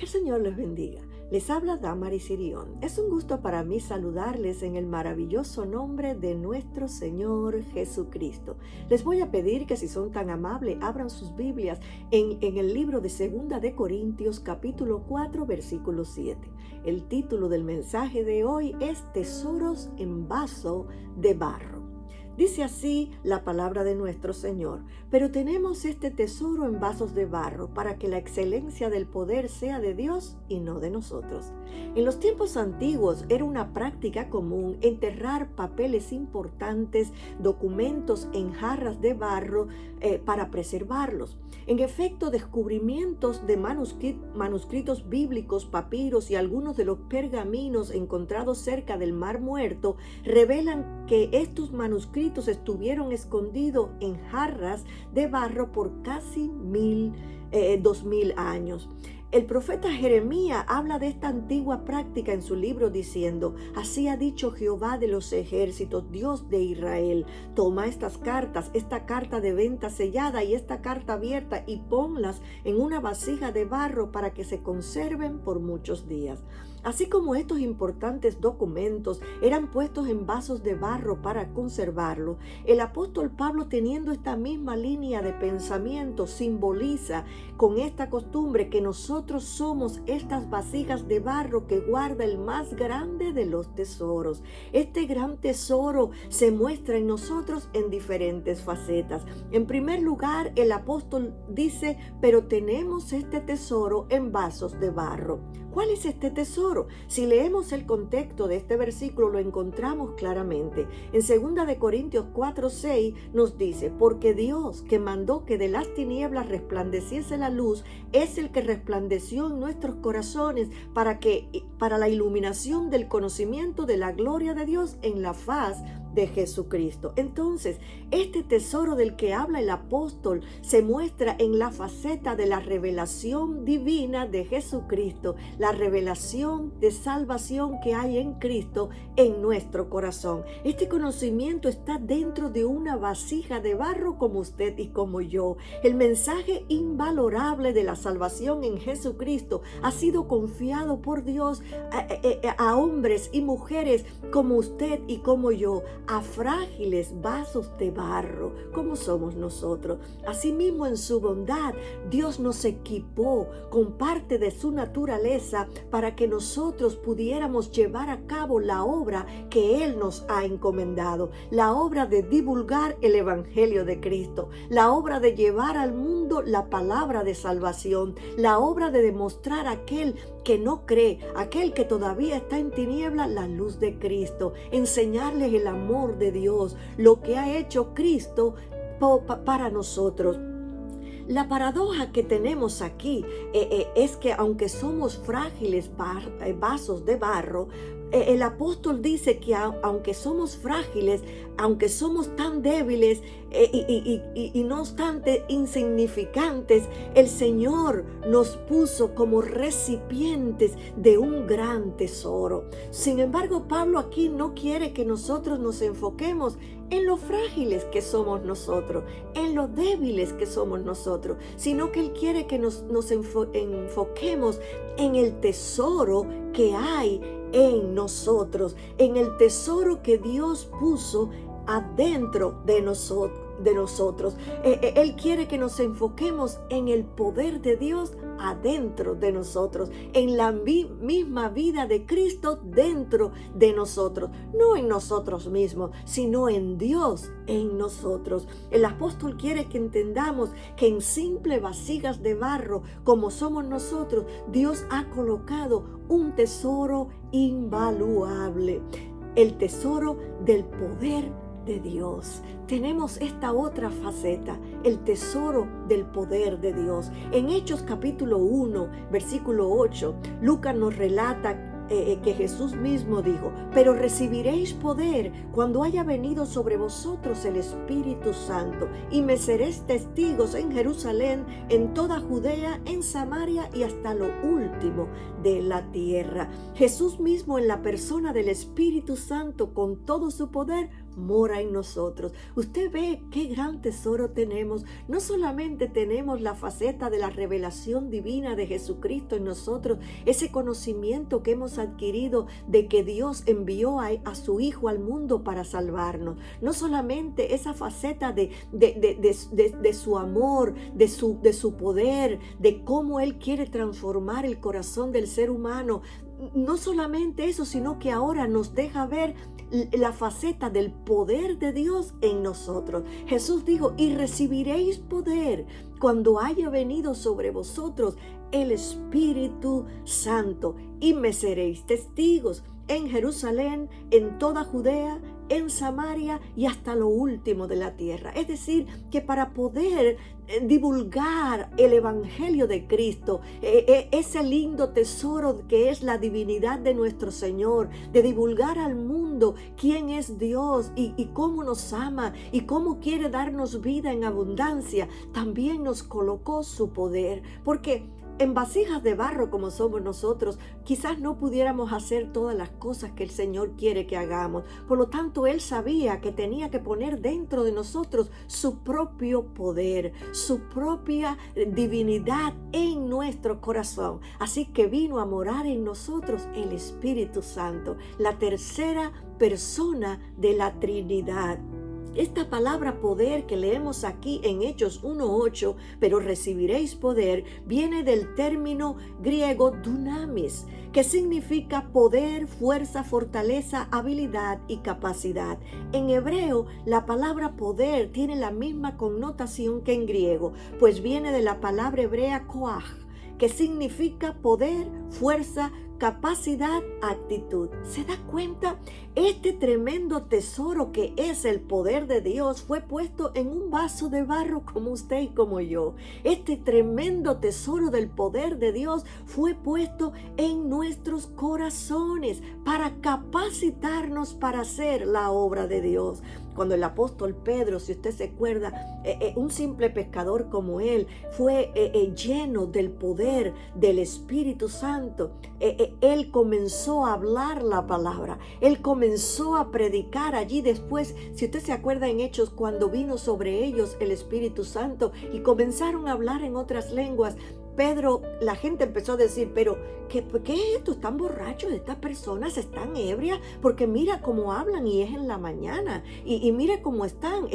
Que el Señor les bendiga. Les habla Damaris Sirión. Es un gusto para mí saludarles en el maravilloso nombre de nuestro Señor Jesucristo. Les voy a pedir que si son tan amables, abran sus Biblias en el libro de 2 de Corintios, capítulo 4, versículo 7. El título del mensaje de hoy es Tesoros en vaso de barro. Dice así la palabra de nuestro Señor: pero tenemos este tesoro en vasos de barro, para que la excelencia del poder sea de Dios y no de nosotros. En los tiempos antiguos era una práctica común enterrar papeles importantes, documentos en jarras de barro para preservarlos. En efecto, descubrimientos de manuscritos bíblicos, papiros y algunos de los pergaminos encontrados cerca del Mar Muerto revelan que estos manuscritos estuvieron escondidos en jarras de barro por casi 2000 años. El profeta Jeremías habla de esta antigua práctica en su libro diciendo: así ha dicho Jehová de los ejércitos, Dios de Israel: toma estas cartas, esta carta de venta sellada y esta carta abierta, y ponlas en una vasija de barro para que se conserven por muchos días. Así como estos importantes documentos eran puestos en vasos de barro para conservarlo, el apóstol Pablo, teniendo esta misma línea de pensamiento, simboliza con esta costumbre que nosotros somos estas vasijas de barro que guarda el más grande de los tesoros. Este gran tesoro se muestra en nosotros en diferentes facetas. En primer lugar, el apóstol dice: pero tenemos este tesoro en vasos de barro. ¿Cuál es este tesoro? Si leemos el contexto de este versículo, lo encontramos claramente. En 2 de Corintios 4:6 nos dice: porque Dios, que mandó que de las tinieblas resplandeciese la luz, es el que resplandeció en nuestros corazones para la iluminación del conocimiento de la gloria de Dios en la faz de Jesucristo. Entonces, este tesoro del que habla el apóstol se muestra en la faceta de la revelación divina de Jesucristo, la revelación de salvación que hay en Cristo en nuestro corazón. Este conocimiento está dentro de una vasija de barro como usted y como yo. El mensaje invalorable de la salvación en Jesucristo ha sido confiado por Dios a hombres y mujeres como usted y como yo, a frágiles vasos de barro como somos nosotros. Asimismo, en su bondad, Dios nos equipó con parte de su naturaleza para que nosotros pudiéramos llevar a cabo la obra que Él nos ha encomendado, la obra de divulgar el Evangelio de Cristo, la obra de llevar al mundo la palabra de salvación, la obra de demostrar a aquel que no cree, aquel que todavía está en tiniebla, la luz de Cristo, enseñarles el amor de Dios, lo que ha hecho Cristo para nosotros. La paradoja que tenemos aquí es que aunque somos frágiles vasos de barro, el apóstol dice que aunque somos frágiles, aunque somos tan débiles y no obstante insignificantes, el Señor nos puso como recipientes de un gran tesoro. Sin embargo, Pablo aquí no quiere que nosotros nos enfoquemos en lo frágiles que somos nosotros, en lo débiles que somos nosotros, sino que Él quiere que nos enfoquemos en el tesoro que hay en nosotros, en el tesoro que Dios puso adentro de nosotros. Él quiere que nos enfoquemos en el poder de Dios adentro de nosotros, en la misma vida de Cristo dentro de nosotros, no en nosotros mismos, sino en Dios en nosotros. El apóstol quiere que entendamos que en simples vasijas de barro, como somos nosotros, Dios ha colocado un tesoro invaluable, el tesoro del poder de Dios. Tenemos esta otra faceta, el tesoro del poder de Dios. En Hechos capítulo 1, versículo 8, Lucas nos relata que Jesús mismo dijo: pero recibiréis poder cuando haya venido sobre vosotros el Espíritu Santo, y me seréis testigos en Jerusalén, en toda Judea, en Samaria y hasta lo último de la tierra. Jesús mismo, en la persona del Espíritu Santo, con todo su poder, mora en nosotros. Usted ve qué gran tesoro tenemos. No solamente tenemos la faceta de la revelación divina de Jesucristo en nosotros, ese conocimiento que hemos adquirido de que Dios envió a su Hijo al mundo para salvarnos. No solamente esa faceta de su amor, de su poder, de cómo Él quiere transformar el corazón del ser humano. No solamente eso, sino que ahora nos deja ver la faceta del poder de Dios en nosotros. Jesús dijo, y recibiréis poder cuando haya venido sobre vosotros el Espíritu Santo, y me seréis testigos en Jerusalén, en toda Judea, en Samaria y hasta lo último de la tierra. Es decir, que para poder divulgar el Evangelio de Cristo, ese lindo tesoro que es la divinidad de nuestro Señor, de divulgar al mundo quién es Dios y cómo nos ama y cómo quiere darnos vida en abundancia, también nos colocó su poder, porque en vasijas de barro como somos nosotros, quizás no pudiéramos hacer todas las cosas que el Señor quiere que hagamos. Por lo tanto, Él sabía que tenía que poner dentro de nosotros su propio poder, su propia divinidad en nuestro corazón. Así que vino a morar en nosotros el Espíritu Santo, la tercera persona de la Trinidad. Esta palabra poder que leemos aquí en Hechos 1:8, pero recibiréis poder, viene del término griego dunamis, que significa poder, fuerza, fortaleza, habilidad y capacidad. En hebreo, la palabra poder tiene la misma connotación que en griego, pues viene de la palabra hebrea koach, que significa poder, fuerza, capacidad, actitud. ¿Se da cuenta? Este tremendo tesoro que es el poder de Dios fue puesto en un vaso de barro como usted y como yo. Este tremendo tesoro del poder de Dios fue puesto en nuestros corazones para capacitarnos para hacer la obra de Dios. Cuando el apóstol Pedro, si usted se acuerda, un simple pescador como él, fue lleno del poder del Espíritu Santo, él comenzó a hablar la palabra, él comenzó a predicar allí después. Si usted se acuerda en Hechos, cuando vino sobre ellos el Espíritu Santo y comenzaron a hablar en otras lenguas, Pedro, la gente empezó a decir, pero ¿qué es esto? ¿Están borrachos? ¿Estas personas están ebrias? Porque mira cómo hablan y es en la mañana. Y mira cómo están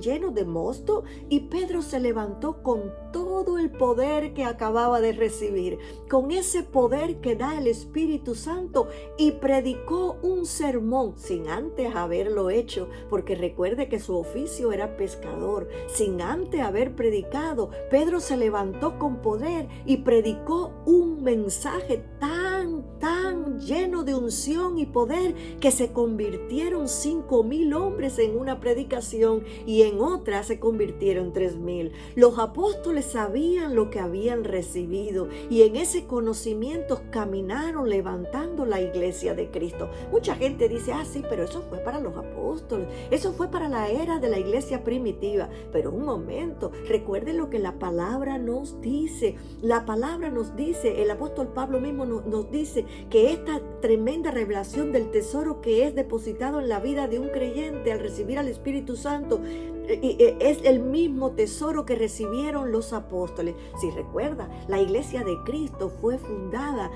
llenos de mosto. Y Pedro se levantó con todo el poder que acababa de recibir, con ese poder que da el Espíritu Santo, y predicó un sermón sin antes haberlo hecho, porque recuerde que su oficio era pescador. Sin antes haber predicado, Pedro se levantó con poder y predicó un mensaje tan lleno de unción y poder que se convirtieron 5,000 hombres en una predicación, y en otra se convirtieron 3,000. Los apóstoles sabían lo que habían recibido y en ese conocimiento caminaron levantando la iglesia de Cristo. Mucha gente dice, sí, pero eso fue para los apóstoles, eso fue para la era de la iglesia primitiva. Pero un momento, recuerden lo que la palabra nos dice. La palabra nos dice, el apóstol Pablo mismo nos dice que esta tremenda revelación del tesoro que es depositado en la vida de un creyente al recibir al Espíritu Santo es el mismo tesoro que recibieron los apóstoles. Si recuerda, la iglesia de Cristo fue fundada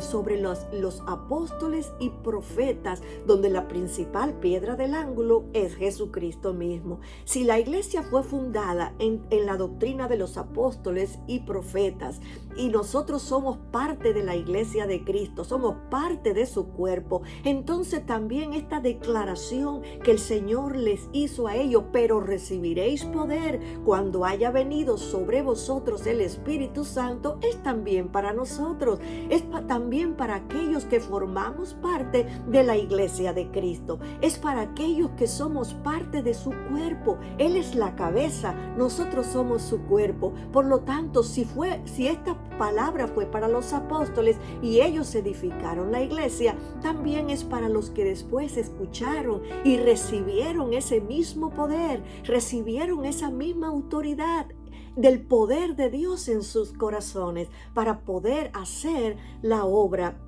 sobre los apóstoles y profetas, donde la principal piedra del ángulo es Jesucristo mismo. Si la iglesia fue fundada en la doctrina de los apóstoles y profetas, y nosotros somos parte de la iglesia de Cristo, somos parte de su cuerpo, entonces también esta declaración que el Señor les hizo a ellos, pero recibiréis poder cuando haya venido sobre vosotros el Espíritu Santo, es también para nosotros, es también para aquellos que formamos parte de la iglesia de Cristo, es para aquellos que somos parte de su cuerpo. Él es la cabeza, nosotros somos su cuerpo. Por lo tanto, si esta palabra fue para los apóstoles y ellos edificaron la iglesia, también es para los que después escucharon y recibieron ese mismo poder, recibieron esa misma autoridad del poder de Dios en sus corazones para poder hacer la obra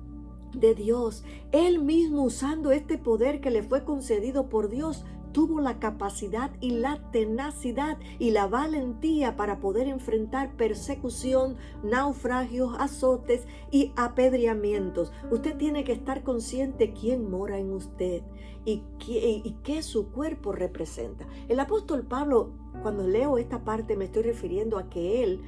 de Dios. Él mismo, usando este poder que le fue concedido por Dios, tuvo la capacidad y la tenacidad y la valentía para poder enfrentar persecución, naufragios, azotes y apedreamientos. Usted tiene que estar consciente quién mora en usted y qué su cuerpo representa. El apóstol Pablo, cuando leo esta parte, me estoy refiriendo a que él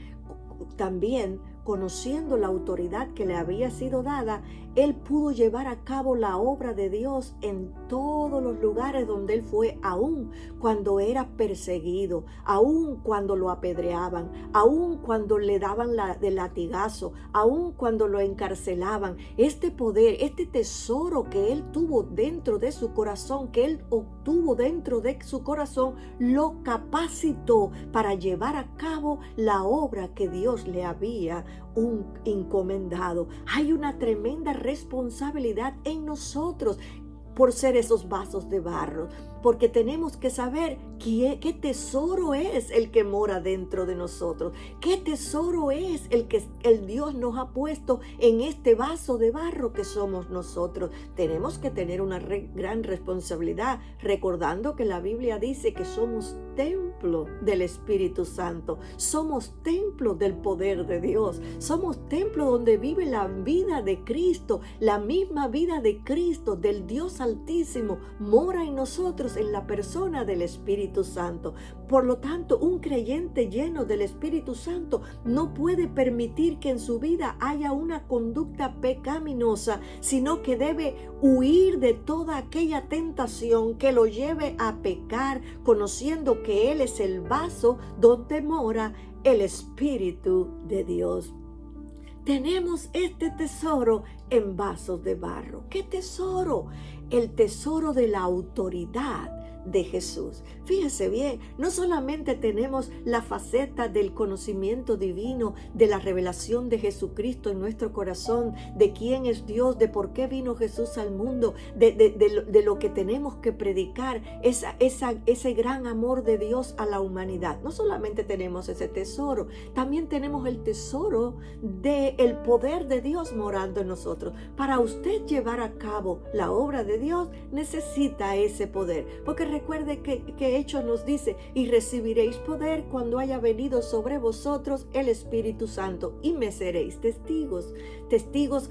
también, conociendo la autoridad que le había sido dada, él pudo llevar a cabo la obra de Dios en todos los lugares donde él fue, aun cuando era perseguido, aun cuando lo apedreaban, aun cuando le daban de latigazo, aun cuando lo encarcelaban. Este poder, este tesoro que él tuvo dentro de su corazón, que él obtuvo dentro de su corazón, lo capacitó para llevar a cabo la obra que Dios le había encomendado. Hay una tremenda responsabilidad en nosotros por ser esos vasos de barro, porque tenemos que saber qué tesoro es el que mora dentro de nosotros, qué tesoro es el que el Dios nos ha puesto en este vaso de barro que somos nosotros. Tenemos que tener una gran responsabilidad, recordando que la Biblia dice que somos templo del Espíritu Santo, somos templo del poder de Dios, somos templo donde vive la vida de Cristo, la misma vida de Cristo, del Dios Altísimo, mora en nosotros en la persona del Espíritu Santo. Por lo tanto, un creyente lleno del Espíritu Santo no puede permitir que en su vida haya una conducta pecaminosa, sino que debe huir de toda aquella tentación que lo lleve a pecar, conociendo que Él es el vaso donde mora el Espíritu de Dios. Tenemos este tesoro en vasos de barro. ¿Qué tesoro? El tesoro de la autoridad de Jesús. Fíjese bien, no solamente tenemos la faceta del conocimiento divino, de la revelación de Jesucristo en nuestro corazón, de quién es Dios, de por qué vino Jesús al mundo, de lo que tenemos que predicar, ese gran amor de Dios a la humanidad. No solamente tenemos ese tesoro, también tenemos el tesoro del poder de Dios morando en nosotros. Para usted llevar a cabo la obra de Dios, necesita ese poder, porque recuerde que Hechos nos dice: y recibiréis poder cuando haya venido sobre vosotros el Espíritu Santo, y me seréis testigos. Testigos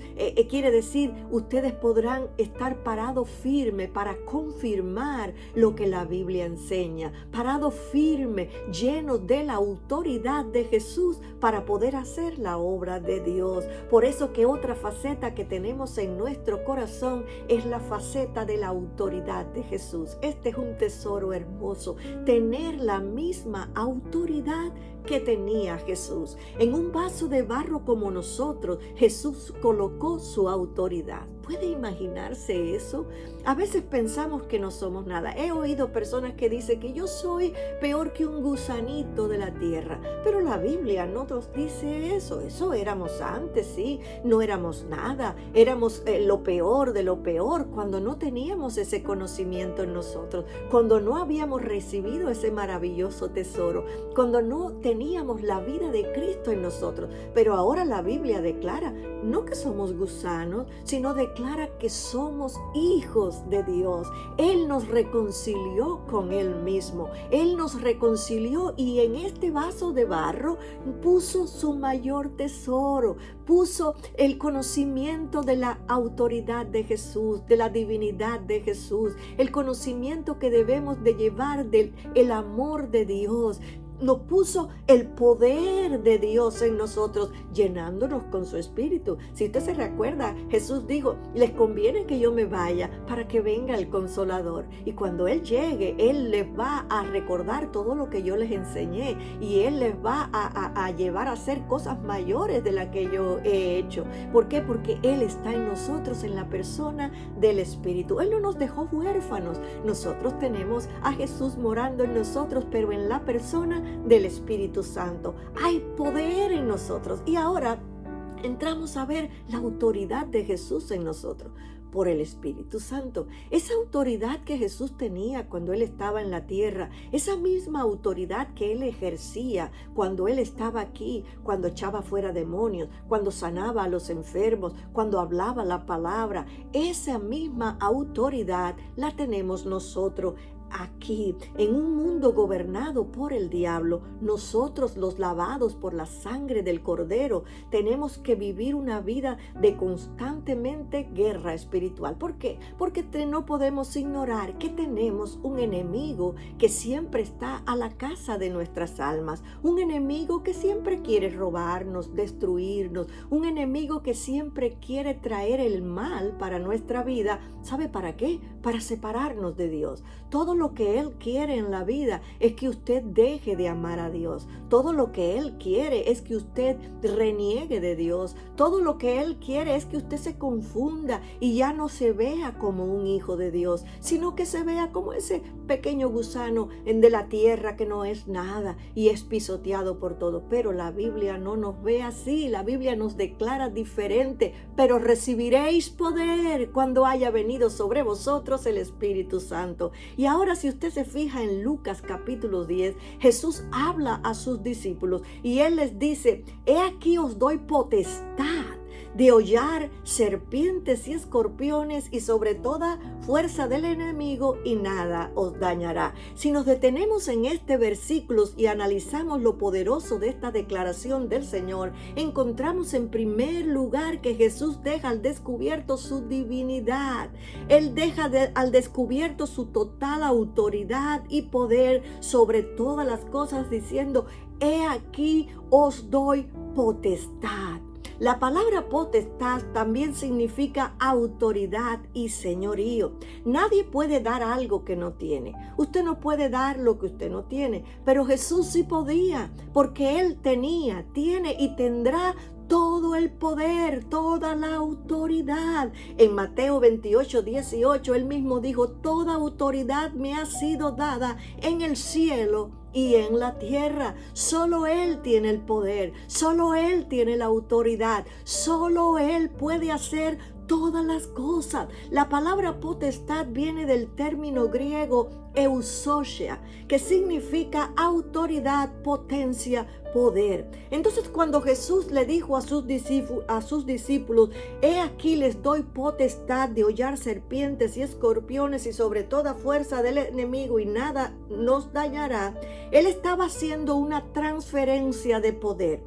quiere decir, ustedes podrán estar parados firme para confirmar lo que la Biblia enseña, parados firme, llenos de la autoridad de Jesús para poder hacer la obra de Dios. Por eso que otra faceta que tenemos en nuestro corazón es la faceta de la autoridad de Jesús. Este es un tesoro hermoso, tener la misma autoridad que tenía Jesús. En un vaso de barro como nosotros, Jesús colocó su autoridad. ¿Puede imaginarse eso? A veces pensamos que no somos nada. He oído personas que dicen que yo soy peor que un gusanito de la tierra, pero la Biblia no nos dice eso. Eso éramos antes, sí, no éramos nada, éramos lo peor de lo peor, cuando no teníamos ese conocimiento en nosotros, cuando no habíamos recibido ese maravilloso tesoro, cuando no teníamos la vida de Cristo en nosotros. Pero ahora la Biblia declara no que somos gusanos, sino declara que somos hijos de Dios. Él nos reconcilió con Él mismo. Él nos reconcilió, y en este vaso de barro puso su mayor tesoro, puso el conocimiento de la autoridad de Jesús, de la divinidad de Jesús, el conocimiento que debemos de llevar del amor de Dios. Nos puso el poder de Dios en nosotros, llenándonos con su Espíritu. Si usted se recuerda, Jesús dijo: les conviene que yo me vaya para que venga el Consolador. Y cuando Él llegue, Él les va a recordar todo lo que yo les enseñé, y Él les va a llevar a hacer cosas mayores de las que yo he hecho. ¿Por qué? Porque Él está en nosotros, en la persona del Espíritu. Él no nos dejó huérfanos. Nosotros tenemos a Jesús morando en nosotros, pero en la persona del Espíritu Santo. Hay poder en nosotros. Y ahora entramos a ver la autoridad de Jesús en nosotros. por el Espíritu Santo. Esa autoridad que Jesús tenía cuando Él estaba en la tierra, esa misma autoridad que Él ejercía cuando Él estaba aquí, cuando echaba fuera demonios, cuando sanaba a los enfermos, cuando hablaba la palabra, esa misma autoridad la tenemos nosotros aquí, en un mundo gobernado por el diablo. Nosotros, los lavados por la sangre del Cordero, tenemos que vivir una vida de constantemente guerra espiritual. ¿Por qué? Porque no podemos ignorar que tenemos un enemigo que siempre está a la caza de nuestras almas, un enemigo que siempre quiere robarnos, destruirnos, un enemigo que siempre quiere traer el mal para nuestra vida. ¿Sabe para qué? Para separarnos de Dios. Todo lo que Él quiere en la vida es que usted deje de amar a Dios. Todo lo que Él quiere es que usted reniegue de Dios. Todo lo que Él quiere es que usted se confunda y ya no se vea como un hijo de Dios, sino que se vea como ese pequeño gusano de la tierra que no es nada y es pisoteado por todo. Pero la Biblia no nos ve así. La Biblia nos declara diferente. Pero recibiréis poder cuando haya venido sobre vosotros el Espíritu Santo. Y ahora, si usted se fija en Lucas capítulo 10, Jesús habla a sus discípulos y Él les dice: he aquí os doy potestad de hollar serpientes y escorpiones y sobre toda fuerza del enemigo, y nada os dañará. Si nos detenemos en este versículo y analizamos lo poderoso de esta declaración del Señor, encontramos en primer lugar que Jesús deja al descubierto su divinidad. Él deja al descubierto su total autoridad y poder sobre todas las cosas, diciendo: he aquí os doy potestad. La palabra potestad también significa autoridad y señorío. Nadie puede dar algo que no tiene. Usted no puede dar lo que usted no tiene, pero Jesús sí podía, porque Él tenía, tiene y tendrá todo el poder, toda la autoridad. En Mateo 28:18, Él mismo dijo: toda autoridad me ha sido dada en el cielo y en la tierra. Solo Él tiene el poder, solo Él tiene la autoridad, solo Él puede hacer todas las cosas. La palabra potestad viene del término griego eusocia, que significa autoridad, potencia, poder. Entonces, cuando Jesús le dijo a sus discípulos: he aquí les doy potestad de hollar serpientes y escorpiones y sobre toda fuerza del enemigo, y nada nos dañará, Él estaba haciendo una transferencia de poder.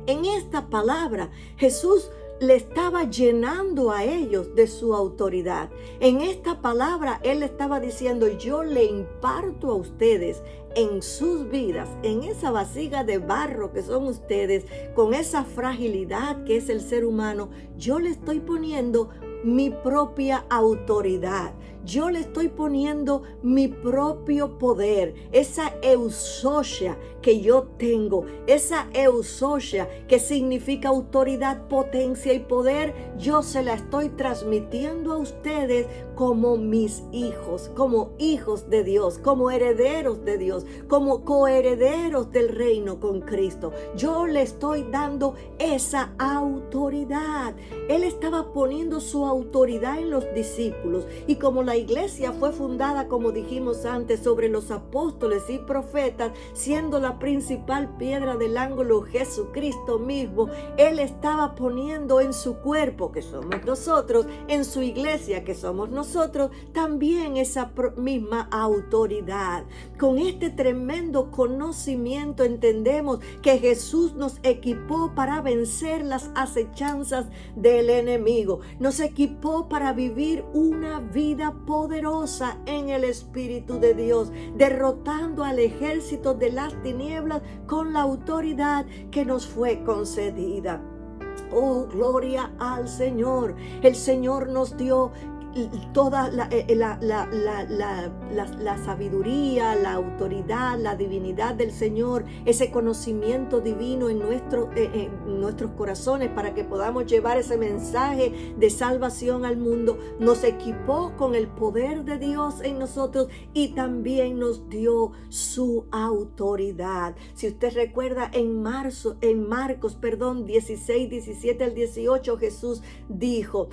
En esta palabra, Jesús le estaba llenando a ellos de su autoridad. En esta palabra Él estaba diciendo: yo le imparto a ustedes en sus vidas, en esa vasija de barro que son ustedes, con esa fragilidad que es el ser humano, yo le estoy poniendo mi propia autoridad. Yo le estoy poniendo mi propio poder, esa eusocia que yo tengo, esa eusocia que significa autoridad, potencia y poder. Yo se la estoy transmitiendo a ustedes como mis hijos, como hijos de Dios, como herederos de Dios, como coherederos del reino con Cristo. Yo le estoy dando esa autoridad. Él estaba poniendo su autoridad en los discípulos, y como la iglesia fue fundada, como dijimos antes, sobre los apóstoles y profetas, siendo la principal piedra del ángulo Jesucristo mismo, Él estaba poniendo en su cuerpo, que somos nosotros, en su iglesia, que somos nosotros, también esa misma autoridad. Con este tremendo conocimiento entendemos que Jesús nos equipó para vencer las acechanzas del enemigo. Nos equipó para vivir una vida poderosa en el Espíritu de Dios, derrotando al ejército de las tinieblas con la autoridad que nos fue concedida. Oh, gloria al Señor. El Señor nos dio toda la sabiduría, la autoridad, la divinidad del Señor, ese conocimiento divino en nuestros corazones para que podamos llevar ese mensaje de salvación al mundo. Nos equipó con el poder de Dios en nosotros y también nos dio su autoridad. Si usted recuerda en Marcos 16, 17 al 18, Jesús dijo,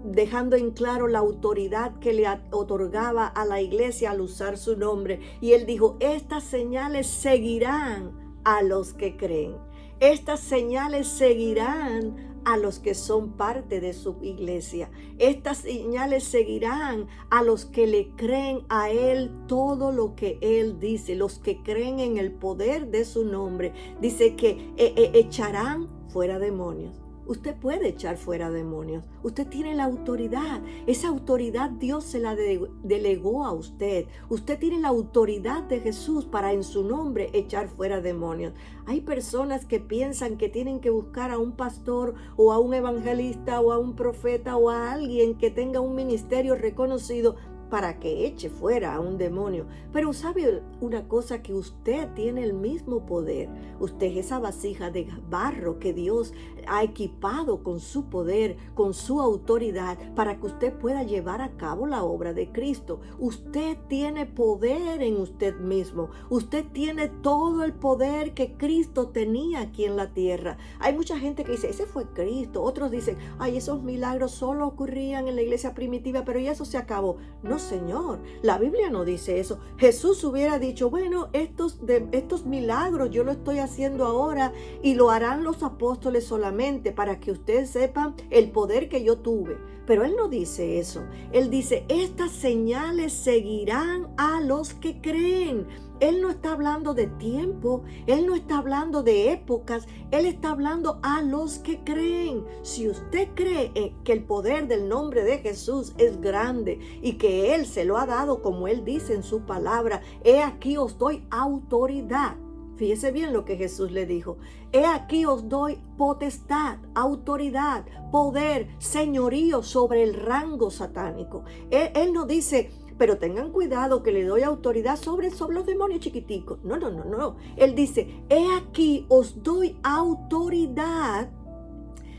dejando en claro la autoridad que le otorgaba a la iglesia al usar su nombre. Y él dijo, estas señales seguirán a los que creen. Estas señales seguirán a los que son parte de su iglesia. Estas señales seguirán a los que le creen a Él todo lo que Él dice, los que creen en el poder de su nombre. Dice que echarán fuera demonios. Usted puede echar fuera demonios. Usted tiene la autoridad. Esa autoridad Dios se la delegó a usted. Usted tiene la autoridad de Jesús para en su nombre echar fuera demonios. Hay personas que piensan que tienen que buscar a un pastor o a un evangelista o a un profeta o a alguien que tenga un ministerio reconocido para que eche fuera a un demonio. Pero sabe una cosa, que usted tiene el mismo poder. Usted es esa vasija de barro que Dios ha equipado con su poder, con su autoridad, para que usted pueda llevar a cabo la obra de Cristo. Usted tiene poder en usted mismo. Usted tiene todo el poder que Cristo tenía aquí en la tierra. Hay mucha gente que dice, ese fue Cristo. Otros dicen, ay, esos milagros solo ocurrían en la iglesia primitiva, pero ya eso se acabó. No, Señor, la Biblia no dice eso. Jesús hubiera dicho, bueno, estos milagros yo lo estoy haciendo ahora y lo harán los apóstoles solamente para que ustedes sepan el poder que yo tuve. Pero Él no dice eso. Él dice, estas señales seguirán a los que creen. Él no está hablando de tiempo, Él no está hablando de épocas, Él está hablando a los que creen. Si usted cree que el poder del nombre de Jesús es grande y que Él se lo ha dado como Él dice en su palabra, he aquí os doy autoridad. Fíjese bien lo que Jesús le dijo. He aquí os doy potestad, autoridad, poder, señorío sobre el rango satánico. Él no dice, pero tengan cuidado que le doy autoridad sobre los demonios chiquiticos. No. Él dice, he aquí os doy autoridad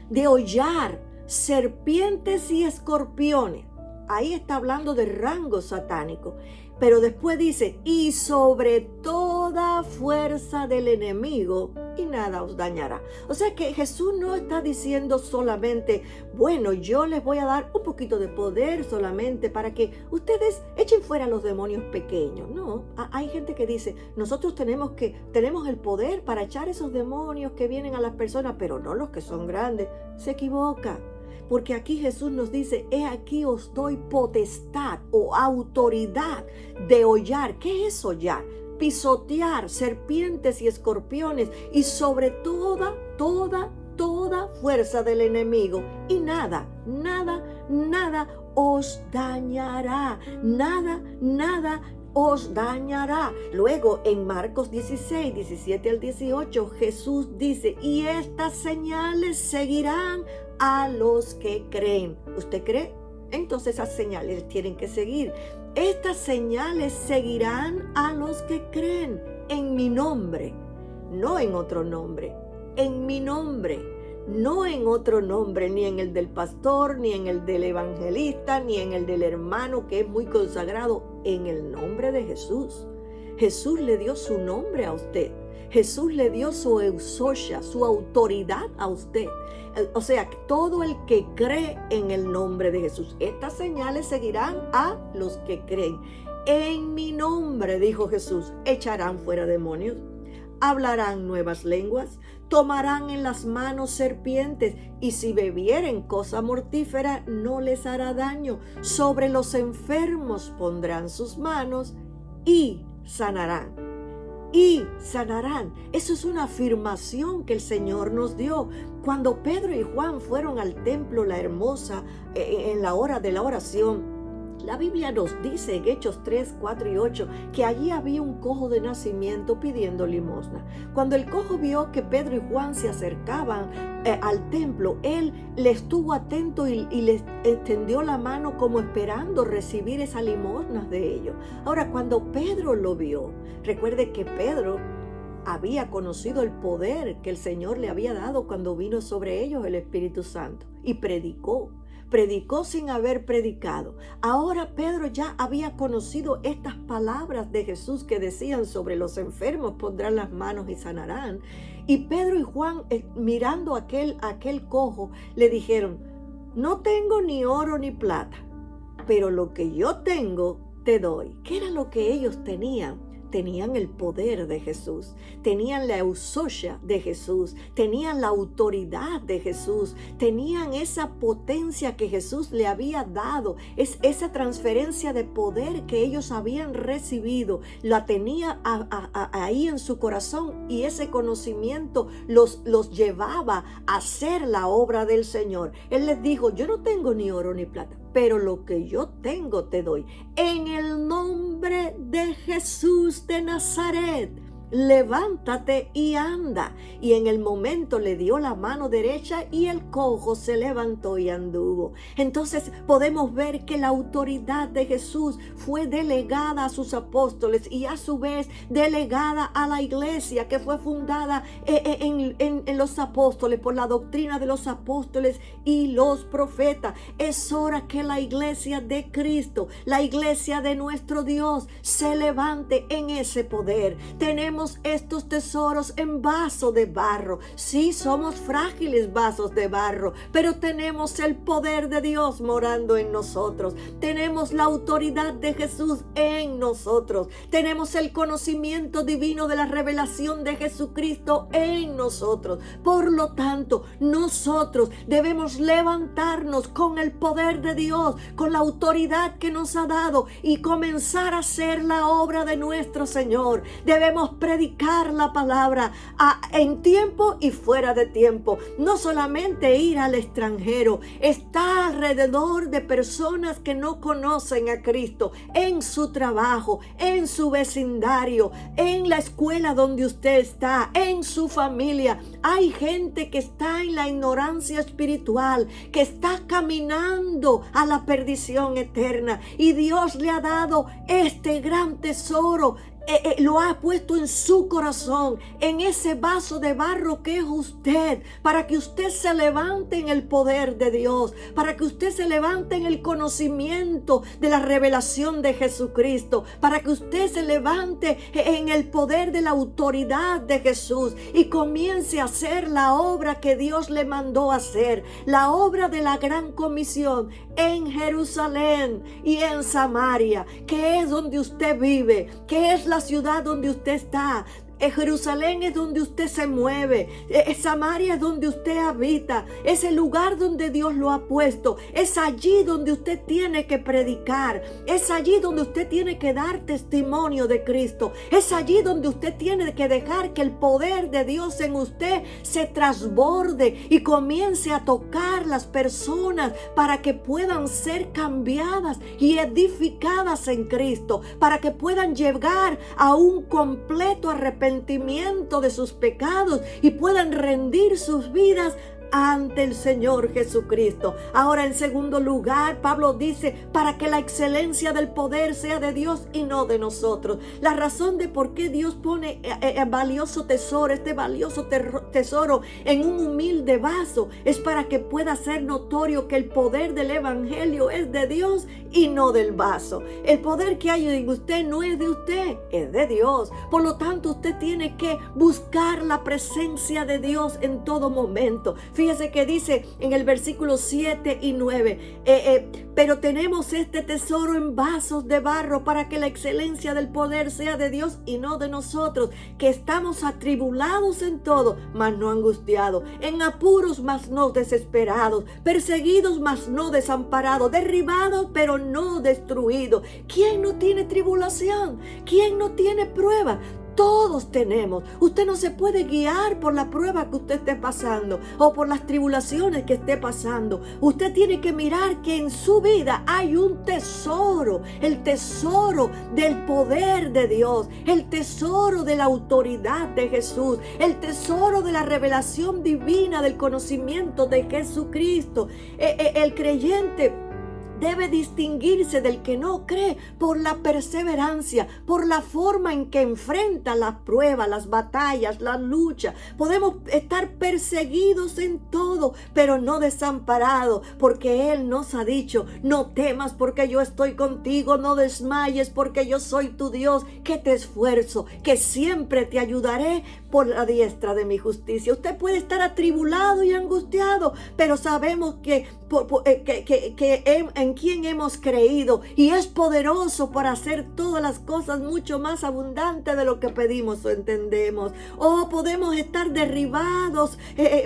de hollar serpientes y escorpiones. Ahí está hablando de rango satánico. Pero después dice, y sobre toda fuerza del enemigo, y nada os dañará. O sea que Jesús no está diciendo solamente, bueno, yo les voy a dar un poquito de poder solamente para que ustedes echen fuera a los demonios pequeños. No, hay gente que dice, nosotros tenemos el poder para echar esos demonios que vienen a las personas, pero no los que son grandes. Se equivoca. Porque aquí Jesús nos dice, he aquí os doy potestad o autoridad de hollar. ¿Qué es hollar? Pisotear serpientes y escorpiones y sobre toda fuerza del enemigo. Y nada os dañará. Nada os dañará. Luego en Marcos 16, 17 al 18, Jesús dice, y estas señales seguirán a los que creen. ¿Usted cree? Entonces esas señales tienen que seguir. Estas señales seguirán a los que creen en mi nombre, no en otro nombre, en mi nombre, no en otro nombre, ni en el del pastor, ni en el del evangelista, ni en el del hermano que es muy consagrado, en el nombre de Jesús. Jesús le dio su nombre a usted. Jesús le dio su exousia, su autoridad a usted. O sea, todo el que cree en el nombre de Jesús. Estas señales seguirán a los que creen. En mi nombre, dijo Jesús, echarán fuera demonios, hablarán nuevas lenguas, tomarán en las manos serpientes, y si bebieren cosa mortífera no les hará daño. Sobre los enfermos pondrán sus manos y sanarán. Y sanarán. Eso es una afirmación que el Señor nos dio. Cuando Pedro y Juan fueron al templo La Hermosa en la hora de la oración, La Biblia nos dice en Hechos 3, 4 y 8 que allí había un cojo de nacimiento pidiendo limosna. Cuando el cojo vio que Pedro y Juan se acercaban al templo, él le estuvo atento y les extendió la mano como esperando recibir esa limosna de ellos. Ahora, cuando Pedro lo vio, recuerde que Pedro había conocido el poder que el Señor le había dado cuando vino sobre ellos el Espíritu Santo y predicó sin haber predicado. Ahora Pedro ya había conocido estas palabras de Jesús que decían: sobre los enfermos pondrán las manos y sanarán. Y Pedro y Juan, mirando aquel cojo, le dijeron: no tengo ni oro ni plata, pero lo que yo tengo te doy. ¿Qué era lo que ellos tenían? Tenían el poder de Jesús, tenían la exousia de Jesús, tenían la autoridad de Jesús, tenían esa potencia que Jesús le había dado, esa transferencia de poder que ellos habían recibido, la tenía ahí en su corazón, y ese conocimiento los llevaba a hacer la obra del Señor. Él les dijo: yo no tengo ni oro ni plata, pero lo que yo tengo te doy. En el nombre de Jesús de Nazaret, levántate y anda. Y en el momento le dio la mano derecha y el cojo se levantó y anduvo. Entonces podemos ver que la autoridad de Jesús fue delegada a sus apóstoles y a su vez delegada a la iglesia que fue fundada en los apóstoles, por la doctrina de los apóstoles y los profetas. Es hora que la iglesia de Cristo, la iglesia de nuestro Dios, se levante en ese poder. Tenemos estos tesoros en vaso de barro. Sí, somos frágiles vasos de barro, pero tenemos el poder de Dios morando en nosotros. Tenemos la autoridad de Jesús en nosotros. Tenemos el conocimiento divino de la revelación de Jesucristo en nosotros. Por lo tanto, nosotros debemos levantarnos con el poder de Dios, con la autoridad que nos ha dado, y comenzar a hacer la obra de nuestro Señor. Debemos predicar la palabra en tiempo y fuera de tiempo. No solamente ir al extranjero, está alrededor de personas que no conocen a Cristo, en su trabajo, en su vecindario, en la escuela donde usted está, en su familia. Hay gente que está en la ignorancia espiritual, que está caminando a la perdición eterna, y Dios le ha dado este gran tesoro. Lo ha puesto en su corazón, en ese vaso de barro que es usted, para que usted se levante en el poder de Dios, para que usted se levante en el conocimiento de la revelación de Jesucristo, para que usted se levante en el poder de la autoridad de Jesús y comience a hacer la obra que Dios le mandó a hacer, la obra de la gran comisión en Jerusalén y en Samaria, que es donde usted vive, que es la ciudad donde usted está. Jerusalén es donde usted se mueve. Samaria es donde usted habita. Es el lugar donde Dios lo ha puesto. Es allí donde usted tiene que predicar. Es allí donde usted tiene que dar testimonio de Cristo. Es allí donde usted tiene que dejar que el poder de Dios en usted se transborde y comience a tocar las personas para que puedan ser cambiadas y edificadas en Cristo, para que puedan llegar a un completo arrepentimiento de sus pecados y puedan rendir sus vidas ante el Señor Jesucristo. Ahora, en segundo lugar, Pablo dice: para que la excelencia del poder sea de Dios y no de nosotros. La razón de por qué Dios pone valioso tesoro, este valioso tesoro en un humilde vaso, es para que pueda ser notorio que el poder del evangelio es de Dios y no del vaso. El poder que hay en usted no es de usted, es de Dios. Por lo tanto, usted tiene que buscar la presencia de Dios en todo momento. Fíjese que dice en el versículo 7 y 9, pero tenemos este tesoro en vasos de barro para que la excelencia del poder sea de Dios y no de nosotros, que estamos atribulados en todo, mas no angustiados, en apuros, mas no desesperados, perseguidos, mas no desamparados, derribados, pero no destruidos. ¿Quién no tiene tribulación? ¿Quién no tiene prueba? Todos tenemos. Usted no se puede guiar por la prueba que usted esté pasando o por las tribulaciones que esté pasando. Usted tiene que mirar que en su vida hay un tesoro, el tesoro del poder de Dios, el tesoro de la autoridad de Jesús, el tesoro de la revelación divina del conocimiento de Jesucristo. El creyente debe distinguirse del que no cree por la perseverancia, por la forma en que enfrenta las pruebas, las batallas, las luchas. Podemos estar perseguidos en todo, pero no desamparados, porque Él nos ha dicho: no temas porque yo estoy contigo, no desmayes porque yo soy tu Dios, que te esfuerzo, que siempre te ayudaré por la diestra de mi justicia. Usted puede estar atribulado y angustiado, pero sabemos que en quien hemos creído, y es poderoso para hacer todas las cosas mucho más abundante de lo que pedimos o entendemos. Podemos estar derribados,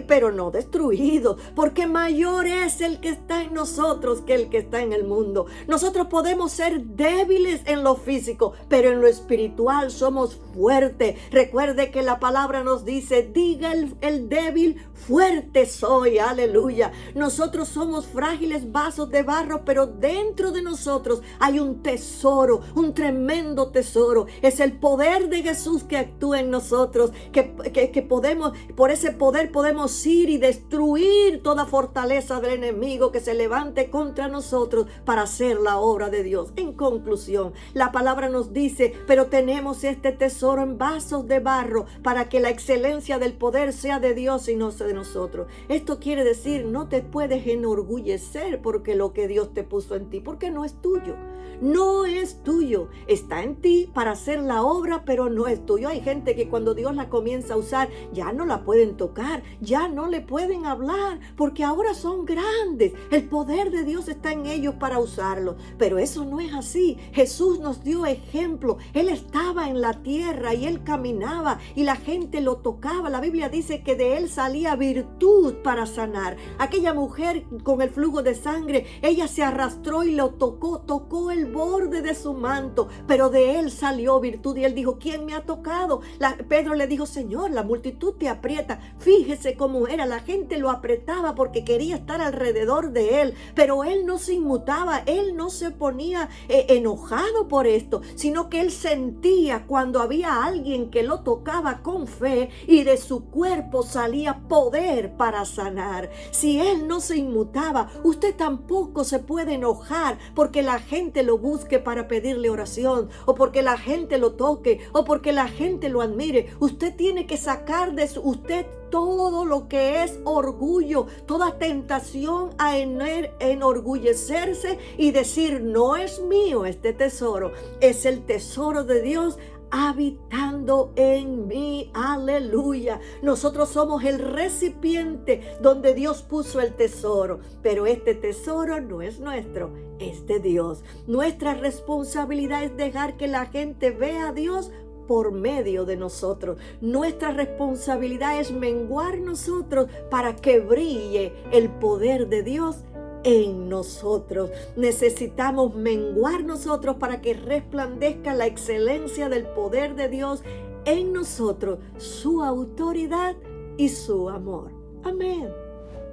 pero no destruidos, porque mayor es el que está en nosotros que el que está en el mundo. Nosotros podemos ser débiles en lo físico, pero en lo espiritual somos fuertes. Recuerde que la palabra nos dice: diga el débil, fuerte soy. Aleluya. Nosotros somos frágiles vasos de barro, pero dentro de nosotros hay un tesoro, un tremendo tesoro. Es el poder de Jesús que actúa en nosotros, que podemos, por ese poder podemos ir y destruir toda fortaleza del enemigo que se levante contra nosotros para hacer la obra de Dios. En conclusión, la palabra nos dice: pero tenemos este tesoro en vasos de barro para que la excelencia del poder sea de Dios y no sea de nosotros. Esto quiere decir, no te puedes enorgullecer porque lo que Dios te puso en ti, porque no es tuyo. No es tuyo. Está en ti para hacer la obra, pero no es tuyo. Hay gente que cuando Dios la comienza a usar, ya no la pueden tocar, ya no le pueden hablar, porque ahora son grandes. El poder de Dios está en ellos para usarlo. Pero eso no es así. Jesús nos dio ejemplo. Él estaba en la tierra y Él caminaba y la gente lo tocaba. La Biblia dice que de Él salía virtud para sanar. Aquella mujer con el flujo de sangre, ella se arrastró y lo tocó el borde de su manto, pero de Él salió virtud. Y Él dijo: ¿quién me ha tocado? Pedro le dijo: Señor, la multitud te aprieta. Fíjese cómo era, la gente lo apretaba porque quería estar alrededor de Él, pero Él no se inmutaba, Él no se ponía enojado por esto, sino que Él sentía cuando había alguien que lo tocaba con fe y de su cuerpo salía poder para sanar. Si Él no se inmutaba, usted tampoco se puede enojar porque la gente lo busque para pedirle oración, o porque la gente lo toque, o porque la gente lo admire. Usted tiene que sacar de usted todo lo que es orgullo, toda tentación a enorgullecerse y decir: no es mío este tesoro, es el tesoro de Dios habitando en mí. Aleluya. Nosotros somos el recipiente donde Dios puso el tesoro, pero este tesoro no es nuestro, es de Dios. Nuestra responsabilidad es dejar que la gente vea a Dios por medio de nosotros. Nuestra responsabilidad es menguar nosotros para que brille el poder de Dios en nosotros. Necesitamos menguar nosotros para que resplandezca la excelencia del poder de Dios en nosotros, su autoridad y su amor. Amén.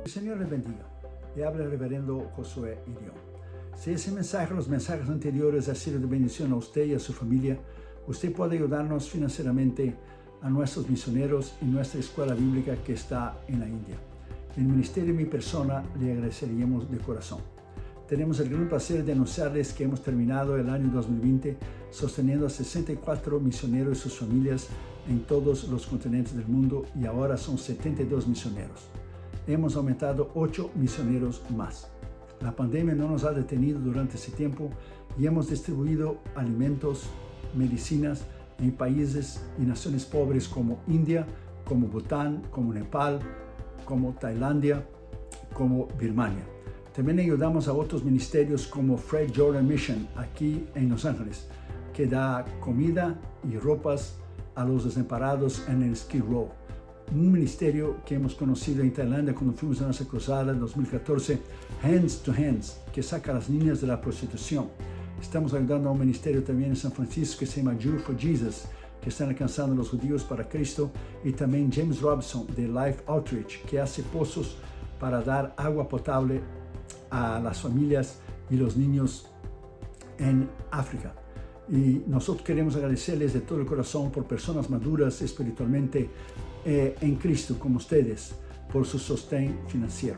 El Señor les bendiga. Le habla el reverendo Josué Irión. Si ese mensaje, los mensajes anteriores, ha sido de bendición a usted y a su familia, usted puede ayudarnos financieramente a nuestros misioneros y nuestra escuela bíblica que está en la India. El ministerio y mi persona le agradeceríamos de corazón. Tenemos el gran placer de anunciarles que hemos terminado el año 2020 sosteniendo a 64 misioneros y sus familias en todos los continentes del mundo, y ahora son 72 misioneros. Hemos aumentado 8 misioneros más. La pandemia no nos ha detenido durante ese tiempo y hemos distribuido alimentos, medicinas en países y naciones pobres como India, como Bután, como Nepal, como Tailandia, como Birmania. También ayudamos a otros ministerios como Fred Jordan Mission aquí en Los Ángeles, que da comida y ropas a los desamparados en el Skid Row. Un ministerio que hemos conocido en Tailandia cuando fuimos a nuestra cruzada en 2014, Hands to Hands, que saca a las niñas de la prostitución. Estamos ayudando a un ministerio también en San Francisco que se llama Jew for Jesus, que están alcanzando a los judíos para Cristo, y también James Robson de Life Outreach, que hace pozos para dar agua potable a las familias y los niños en África. Y nosotros queremos agradecerles de todo el corazón por personas maduras espiritualmente en Cristo como ustedes, por su sostén financiero.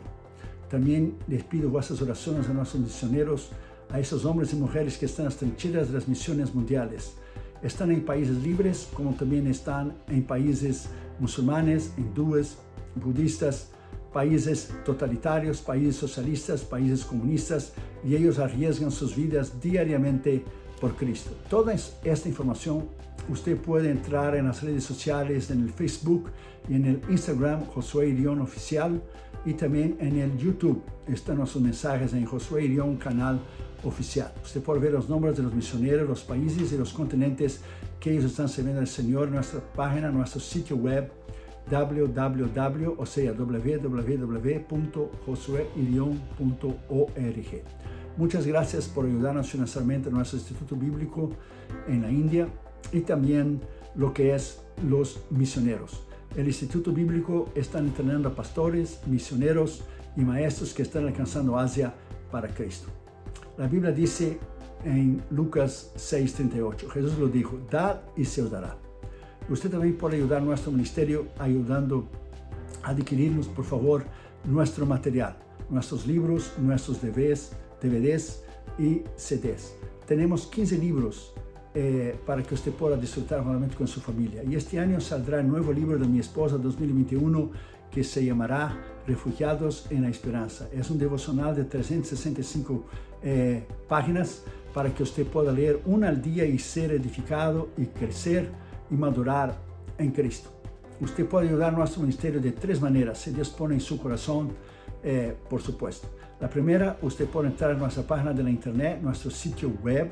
También les pido vuestras oraciones a nuestros misioneros, a esos hombres y mujeres que están en las trincheras de las misiones mundiales. Están en países libres, como también están en países musulmanes, hindúes, budistas, países totalitarios, países socialistas, países comunistas, y ellos arriesgan sus vidas diariamente por Cristo. Toda esta información usted puede entrar en las redes sociales, en el Facebook y en el Instagram Josué Irión Oficial, y también en el YouTube están nuestros mensajes en Josué Irión Canal Oficial. Usted puede ver los nombres de los misioneros, los países y los continentes que ellos están sirviendo al Señor en nuestra página, nuestro sitio web www.josueirion.org. Muchas gracias por ayudarnos financieramente en nuestro Instituto Bíblico en la India y también lo que es los misioneros. El Instituto Bíblico está entrenando a pastores, misioneros y maestros que están alcanzando Asia para Cristo. La Biblia dice en Lucas 6:38, Jesús lo dijo: dad y se os dará. Usted también puede ayudar a nuestro ministerio ayudando a adquirirnos, por favor, nuestro material, nuestros libros, nuestros DVDs y CDs. Tenemos 15 libros para que usted pueda disfrutar nuevamente con su familia. Y este año saldrá el nuevo libro de mi esposa 2021 que se llamará Refugiados en la Esperanza. Es un devocional de 365 páginas para que usted pueda leer una al día y ser edificado y crecer y madurar en Cristo. Usted puede ayudar a nuestro ministerio de 3 maneras, si Dios pone en su corazón, por supuesto. La primera, usted puede entrar a nuestra página de la internet, nuestro sitio web,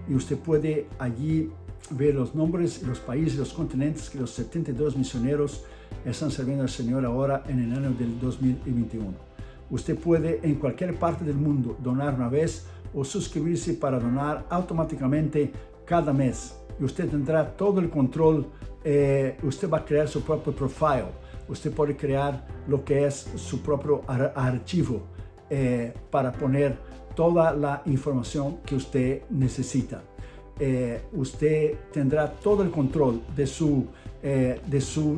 y usted puede allí ver los nombres, los países, los continentes que los 72 misioneros están sirviendo al Señor ahora en el año del 2021. Usted puede en cualquier parte del mundo donar una vez o suscribirse para donar automáticamente cada mes. Y usted tendrá todo el control, usted va a crear su propio profile, usted puede crear lo que es su propio archivo para poner toda la información que usted necesita. Usted tendrá todo el control de su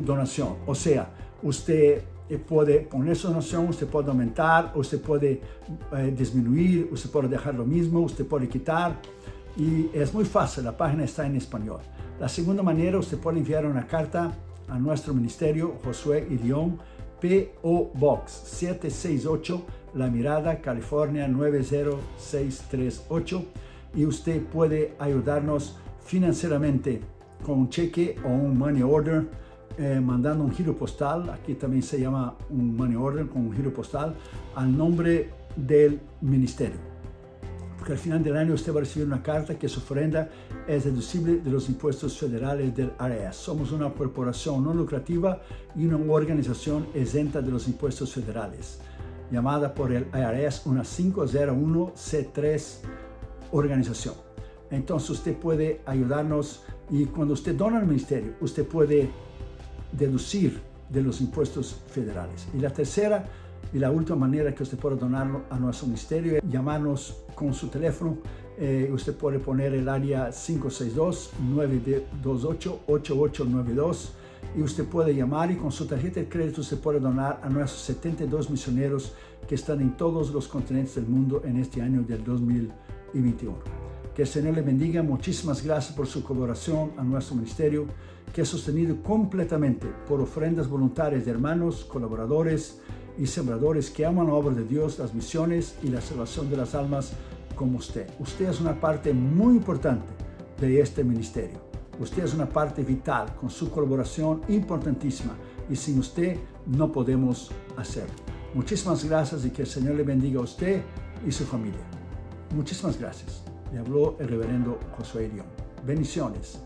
donación. O sea, usted puede poner su donación, usted puede aumentar, usted puede disminuir, usted puede dejar lo mismo, usted puede quitar. Y es muy fácil, la página está en español. La segunda manera, usted puede enviar una carta a nuestro ministerio, Josué Irión, P.O. Box 768, La Mirada, California 90638, y usted puede ayudarnos financieramente con un cheque o un money order, mandando un giro postal, aquí también se llama un money order con un giro postal, al nombre del ministerio. Porque al final del año usted va a recibir una carta que su ofrenda es deducible de los impuestos federales del IRS. Somos una corporación no lucrativa y una organización exenta de los impuestos federales, llamada por el IRS una 501c3 organización. Entonces usted puede ayudarnos, y cuando usted dona al ministerio, usted puede deducir de los impuestos federales. Y la tercera y la última manera que usted puede donar a nuestro ministerio es llamarnos con su teléfono. Usted puede poner el área 562-928-8892 y usted puede llamar, y con su tarjeta de crédito usted puede donar a nuestros 72 misioneros que están en todos los continentes del mundo en este año del 2021. Que el Señor le bendiga. Muchísimas gracias por su colaboración a nuestro ministerio, que es sostenido completamente por ofrendas voluntarias de hermanos, colaboradores y sembradores que aman la obra de Dios, las misiones y la salvación de las almas como usted. Usted es una parte muy importante de este ministerio. Usted es una parte vital con su colaboración importantísima, y sin usted no podemos hacerlo. Muchísimas gracias, y que el Señor le bendiga a usted y su familia. Muchísimas gracias. Le habló el reverendo Josué Irión. Bendiciones.